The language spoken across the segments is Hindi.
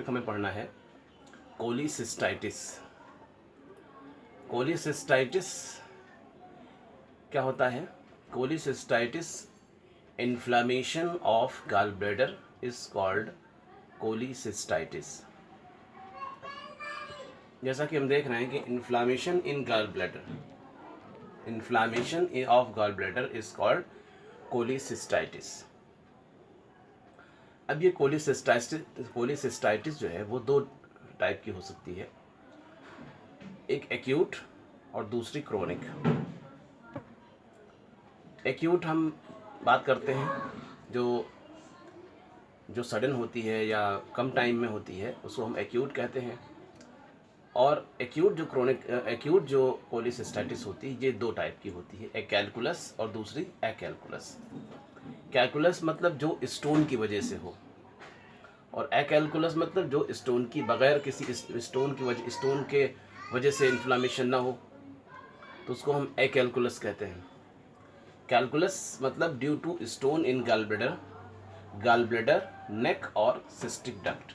टॉपिक हमें पढ़ना है कोलिसिस्टाइटिस। कोलिसिस्टाइटिस क्या होता है? Cholecystitis inflammation of gall bladder is called cholecystitis. जैसा कि हम देख रहे हैं कि inflammation in gall bladder, inflammation of gall bladder is called cholecystitis. अब ये कोलिसिस्टाइटिस जो है वो दो टाइप की हो सकती है, एक एक्यूट और दूसरी क्रोनिक। एक्यूट हम बात करते हैं जो सडन होती है या कम टाइम में होती है, उसको हम एक्यूट कहते हैं। और एक्यूट जो कोलिसिस्टाइटिस होती है ये दो टाइप की होती है, एक कैलकुलस और दूसरी एक्यालकुलस। कैलकुलस मतलब जो स्टोन की वजह से हो, और एक्यालकुलस मतलब जो स्टोन की बगैर किसी स्टोन के वजह से इन्फ्लामेशन ना हो, तो उसको हम एक्यालकुलस कहते हैं। कैलकुलस मतलब due to stone in gall bladder, neck और सिस्टिक डक्ट।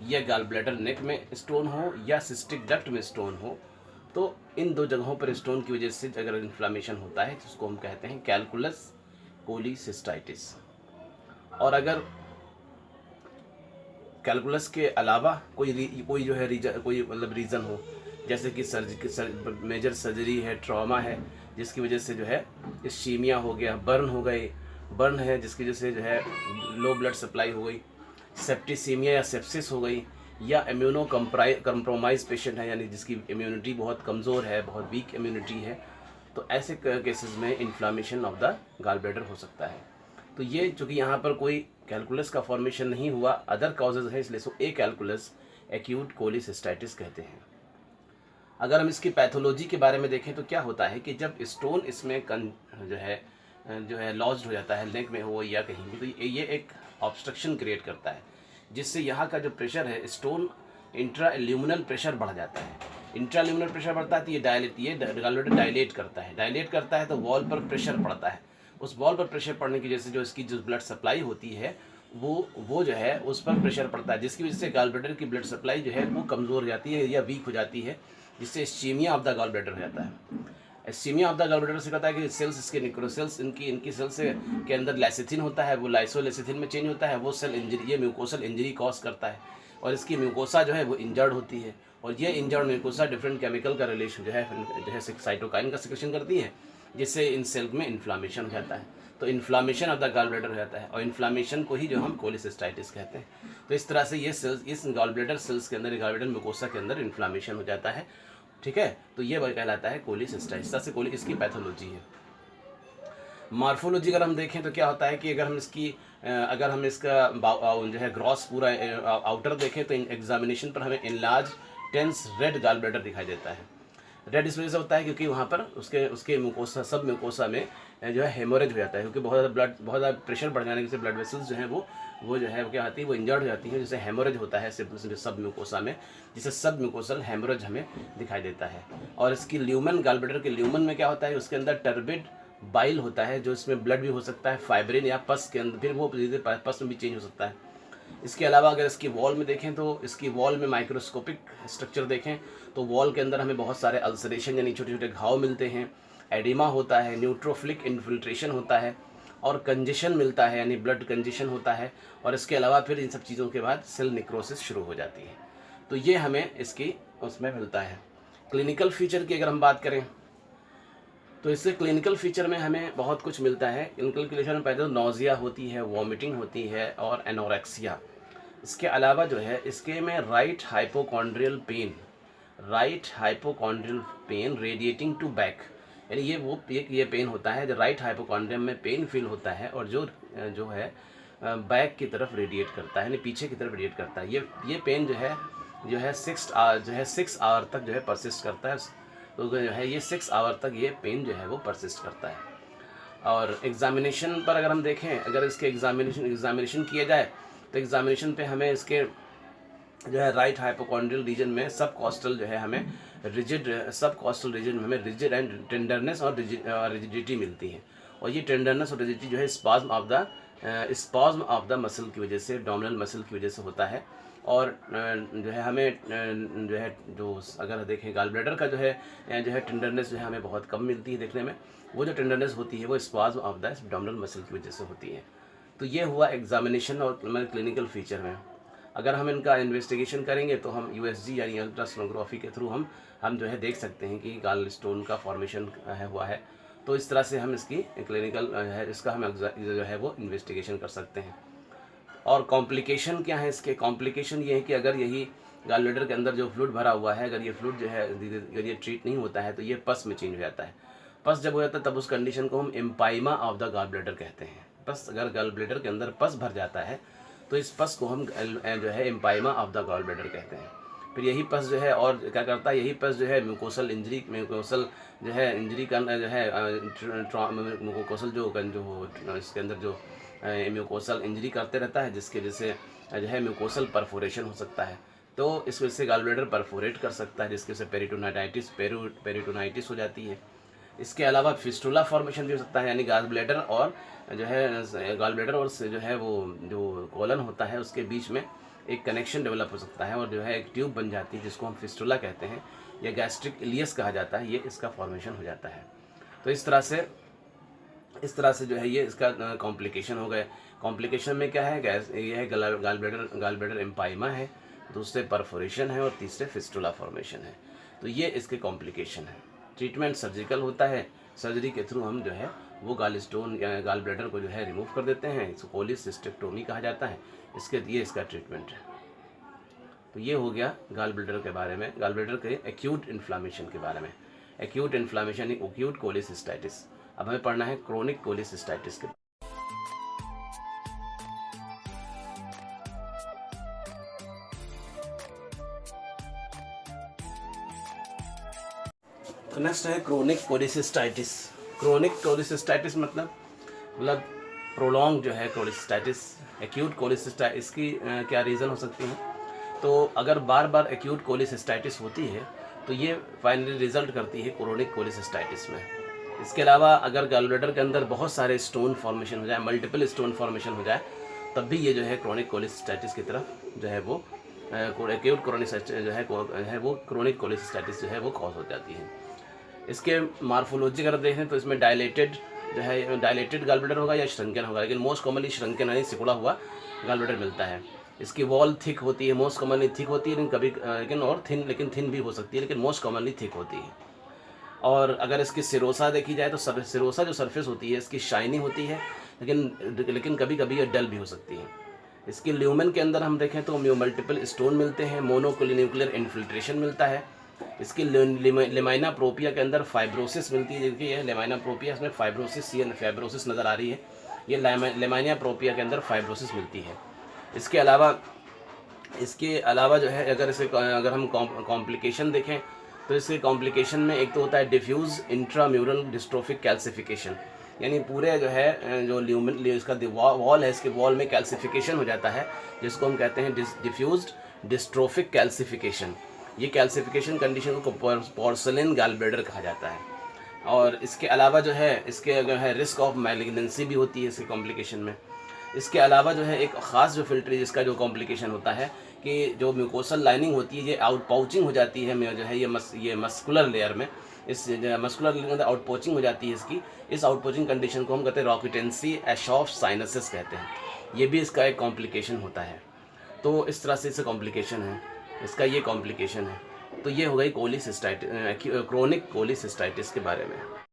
या गॉल ब्लैडर नेक में स्टोन हो या सिस्टिक डक्ट में स्टोन हो, तो इन दो जगहों पर स्टोन की वजह से अगर इन्फ्लामेशन होता है तो उसको हम कहते हैं कैलकुलस कोलिसिस्टाइटिस। और अगर कैलकुलस के अलावा कोई जो है कोई मतलब रीज़न हो, जैसे कि मेजर सर्जरी है, ट्रॉमा है, जिसकी वजह से जो है इस्कीमिया हो गया, बर्न है जिसकी वजह से जो है लो ब्लड सप्लाई हो गई, सेप्टिसीमिया या सेप्सिस हो गई, या इम्यूनो कंप्रोमाइज पेशेंट है, यानी जिसकी इम्यूनिटी बहुत कमज़ोर है, बहुत वीक इम्यूनिटी है, तो ऐसे केसेस में inflammation of the gall bladder हो सकता है। तो ये चूँकि यहाँ पर कोई कैलकुलस का फॉर्मेशन नहीं हुआ, अदर काउजेज है, इसलिए ए कैलकुलस एक्यूट कोलिसिस्टाइटिस कहते हैं। अगर हम इसकी पैथोलॉजी के बारे में देखें तो क्या होता है कि जब स्टोन इसमें जो है लॉज्ड हो जाता है, नेक में हो या कहीं भी, तो ये एक ऑब्स्ट्रक्शन क्रिएट करता है, जिससे यहाँ का जो प्रेशर है, स्टोन इंट्राल्यूमिनल प्रेशर बढ़ जाता है। इंट्राल्यूमिनल प्रेशर बढ़ता है तो ये गॉल ब्लैडर डायलेट करता है तो वॉल पर प्रेशर पड़ता है। उस वॉल पर प्रेशर पड़ने की वजह से जो इसकी जो ब्लड सप्लाई होती है वो जो है उस पर प्रेशर पड़ता है, जिसकी वजह से गॉल ब्लैडर की ब्लड सप्लाई जो है वो कमज़ोर हो जाती है या वीक हो जाती है, जिससे ischaemia of the gall bladder हो जाता है। Ischaemia of the gall bladder से कहता है कि सेल्स, इसके निक्रोसेल्स, इनकी सेल्स के अंदर लाइसेथिन होता है, वो लाइसोलेसिथिन में चेंज होता है, वो सेल इंजरी, ये म्यूकोसल इंजरी कॉज करता है, और इसकी म्यूकोसा जो है वो इंजर्ड होती है, और ये इंजर्ड म्यूकोसा डिफरेंट केमिकल का रिलेशन जो है साइटोकाइन का सिक्रेशन करती है, जिससे इन सेल में इन्फ्लामेशन हो जाता है। तो inflammation of the gall bladder हो जाता है, और इन्फ्लामेशन को ही जो हम कोलिसिस्टाइटिस कहते हैं। तो इस तरह से ये सेल्स, इस गॉल ब्लैडर सेल्स के अंदर, गॉल ब्लैडर म्यूकोसा के अंदर इन्फ्लामेशन हो जाता है। ठीक है, तो ये कहलाता है कोलिसिस्टाइटिस। से इसकी पैथोलॉजी है। मॉर्फोलॉजी अगर हम देखें तो क्या होता है कि अगर हम इसका जो है ग्रॉस पूरा आउटर देखें तो एग्जामिनेशन पर हमें enlarged tense red gall bladder दिखाई देता है। रेड इस वजह से होता है क्योंकि वहाँ पर उसके म्यूकोसा, सब म्यूकोसा में जो है हेमोरेज हो जाता है, क्योंकि बहुत ज़्यादा प्रेशर बढ़ जाने से ब्लड वेसल्स जो है वो जो है वो क्या आती है, वो इंजर्ड हो जाती है, जिससे हेमोरेज होता है सब म्यूकोसा में, जिससे सब म्यूकोसल हेमोरेज हमें दिखाई देता है। और इसकी ल्यूमन, गॉल ब्लैडर के ल्यूमन में क्या होता है, उसके अंदर टर्बिड बाइल होता है, जो इसमें ब्लड भी हो सकता है, फाइब्रिन या पस के अंदर, फिर वो पस में भी चेंज हो सकता है। इसके अलावा अगर इसकी वॉल में देखें तो इसकी वॉल में माइक्रोस्कोपिक स्ट्रक्चर देखें तो वॉल के अंदर हमें बहुत सारे अल्सरेशन यानी छोटे छोटे घाव मिलते हैं, एडिमा होता है, न्यूट्रोफिलिक इन्फिल्ट्रेशन होता है, और कंजेशन मिलता है यानी ब्लड कंजेशन होता है। और इसके अलावा फिर इन सब चीज़ों के बाद सेल निक्रोसिस शुरू हो जाती है। तो ये हमें इसकी उसमें मिलता है। क्लिनिकल फीचर की अगर हम बात करें तो इससे क्लिनिकल फीचर में हमें बहुत कुछ मिलता है। क्लिनिकल फीचर में पहले तो नोजिया होती है, वॉमिटिंग होती है और एनोरेक्सिया। इसके अलावा जो है इसके में right hypochondrial pain radiating to back, यानी ये पेन होता है जो राइट हाइपोकॉन्ड्रियम में पेन फील होता है और जो है बैक की तरफ रेडिएट करता है, यानी पीछे की तरफ रेडिएट करता है। ये पेन जो है 6 आवर तक जो है परसिस्ट करता है। तो जो है ये 6 आवर तक ये पेन जो है वो परसिस्ट करता है। और एग्जामिनेशन पर अगर हम देखें, अगर इसके एग्जामिनेशन किया जाए तो एग्जामिनेशन पे हमें इसके जो है राइट हाइपोकॉन्ड्रियल रीजन में सब कॉस्टल जो है हमें रिजिड एंड टेंडरनेस और रिजिडिटी मिलती है। और ये टेंडरनेस और रिजिडिटी जो है स्पाज्म ऑफ द मसल की वजह से, डोमिनल मसल की वजह से होता है। और जो है हमें जो है जो अगर देखें गॉल ब्लैडर का जो है टेंडरनेस जो है हमें बहुत कम मिलती है देखने में। वो जो टेंडरनेस होती है वो spasm of the abdominal muscle की वजह से होती है। तो ये हुआ एग्जामिनेशन और क्लिनिकल फीचर में। अगर हम इनका इन्वेस्टिगेशन करेंगे तो हम यूएसजी यानी अल्ट्रासोनोग्राफी के थ्रू हम जो है देख सकते हैं कि गॉल स्टोन का फॉर्मेशन हुआ है। तो इस तरह से हम इसकी क्लिनिकल है इसका हम जो है वो इन्वेस्टिगेशन कर सकते हैं। और कॉम्प्लिकेशन क्या है इसके? कॉम्प्लिकेशन ये है कि अगर यही गॉल ब्लैडर के अंदर जो फ्लूइड भरा हुआ है, अगर ये फ्लूइड जो है अगर ये ट्रीट नहीं होता है तो ये पस में चेंज हो जाता है। पस जब हो जाता है तब उस कंडीशन को हम empyema of the gall bladder कहते हैं। पस अगर गॉल ब्लैडर के अंदर पस भर जाता है तो इस पस को हम जो है empyema of the gall bladder कहते हैं। फिर यही पस जो है और क्या करता है, यही पस जो है म्यूकोसल जो है इंजरी का जो है म्यूकोसल जो इसके अंदर जो म्यूकोसल इंजरी करते रहता है, जिसके वजह से जो है म्यूकोसल परफोरेशन हो सकता है। तो इस वजह से गॉल ब्लैडर परफोरेट कर सकता है, जिसकी वजह से पेरिटोनाइटिस हो जाती है। इसके अलावा फिस्टुला फॉर्मेशन भी हो सकता है, यानी गॉल ब्लैडर और जो जो है वो जो कोलन होता है उसके बीच में एक कनेक्शन डेवलप हो सकता है और जो है एक ट्यूब बन जाती है जिसको हम फिस्टुला कहते हैं या गैस्ट्रिक इलियस कहा जाता है। ये इसका फॉर्मेशन हो जाता है। तो इस तरह से जो है ये इसका कॉम्प्लिकेशन हो गए। कॉम्प्लिकेशन में क्या है? ये है गॉल ब्लैडर एम्पाइमा है, दूसरे परफोरेशन है और तीसरे फिस्टुला फॉर्मेशन है। तो ये इसके कॉम्प्लिकेशन है। ट्रीटमेंट सर्जिकल होता है, सर्जरी के थ्रू हम जो है वो गॉल स्टोन या गॉल ब्लैडर को जो है रिमूव कर देते हैं। इसको कोलिसिस्टेक्टोमी कहा जाता है। इसका ट्रीटमेंट है। तो ये हो गया गॉल ब्लैडर के बारे में, गॉल ब्लैडर के एक्यूट इन्फ्लामेशन के बारे में। एक्यूट इन्फ्लामेशन यानी एक्यूट कोलिसिस्टाइटिस। अब हमें पढ़ना है क्रोनिक कोलिसिस्टाइटिस के। तो नेक्स्ट है क्रोनिक कोलिसिस्टाइटिस। क्रोनिक कोलिसिस्टाइटिस मतलब प्रोलॉन्ग जो है कोलिसिस्टाइटिस, एक्यूट कोलिसिस्टाइटिस की क्या रीज़न हो सकती है? तो अगर बार बार एक्यूट कोलिसिस्टाइटिस होती है तो ये फाइनली रिजल्ट करती है क्रोनिक कोलिसिस्टाइटिस में। इसके अलावा अगर गॉल ब्लैडर के अंदर बहुत सारे स्टोन फॉर्मेशन हो जाए, मल्टीपल स्टोन फॉर्मेशन हो जाए, तब भी ये जो है क्रोनिक कोलिसिस्टाइटिस की तरफ जो है वो एक्यूट कोलिसिस्टाइटिस जो है वो क्रोनिक कोलिसिस्टाइटिस जो है वो कॉज हो जाती है। इसके मार्फोलॉजी अगर देखें तो इसमें डायलेटेड गॉल ब्लैडर होगा या श्रंकन होगा, लेकिन मोस्ट कॉमनली श्रंकन यानी सिकुड़ा हुआ गॉल ब्लैडर मिलता है। इसकी वॉल थिक होती है, मोस्ट कॉमनली थिक होती है, लेकिन थिन भी हो सकती है, लेकिन मोस्ट कॉमनली थिक होती है। और अगर इसकी सिरोसा देखी जाए तो सिरोसा जो सरफेस होती है इसकी शाइनी होती है, लेकिन कभी कभी ये डल भी हो सकती है। इसके ल्यूमेन के अंदर हम देखें तो मल्टीपल स्टोन मिलते हैं, मोनोन्यूक्लियर इन्फिल्ट्रेशन मिलता है। इसकी लेमाइना प्रोपिया के अंदर फाइब्रोसिस मिलती है। देखिए लेमाइना प्रोपिया, इसमें फाइब्रोसिस नज़र आ रही है। ये लेमाइना प्रोपिया के अंदर फाइब्रोसिस मिलती है। इसके अलावा जो है अगर हम कॉम्प्लिकेशन देखें तो इसके कॉम्प्लिकेशन में एक तो होता है डिफ्यूज़ इंट्राम्यूरल डिस्ट्रोफिक कैल्सिफिकेशन, यानी पूरे जो है जो ल्यूमेन इसका वॉल है, इसके वॉल में कैल्सिफिकेशन हो जाता है, जिसको हम कहते हैं डिफ्यूज्ड डिस्ट्रोफिक कैल्सिफिकेशन। ये कैल्सिफिकेशन कंडीशन को पोर्सलिन गॉल ब्लैडर कहा जाता है। और इसके अलावा जो है इसके रिस्क ऑफ मैलिग्नेंसी भी होती है इसके कॉम्प्लिकेशन में। इसके अलावा जो है एक ख़ास जो फिल्ट्री जिसका जो कॉम्प्लिकेशन होता है कि जो म्यूकोसल लाइनिंग होती है ये आउट पाउचिंग हो जाती है, जो है ये मस्कुलर लेयर में, इस मस्कुलर लेयर के अंदर आउट पाउचिंग हो जाती है इसकी। इस आउट पाउचिंग कंडीशन को हम कहते हैं रॉकिटेंसी एशॉफ साइनसिस कहते हैं। ये भी इसका एक कॉम्प्लिकेशन होता है। तो इस तरह से इससे कॉम्प्लिकेशन है, इसका ये कॉम्प्लिकेशन है। तो ये हो गई क्रोनिक कोलिसिस्टाइटिस के बारे में।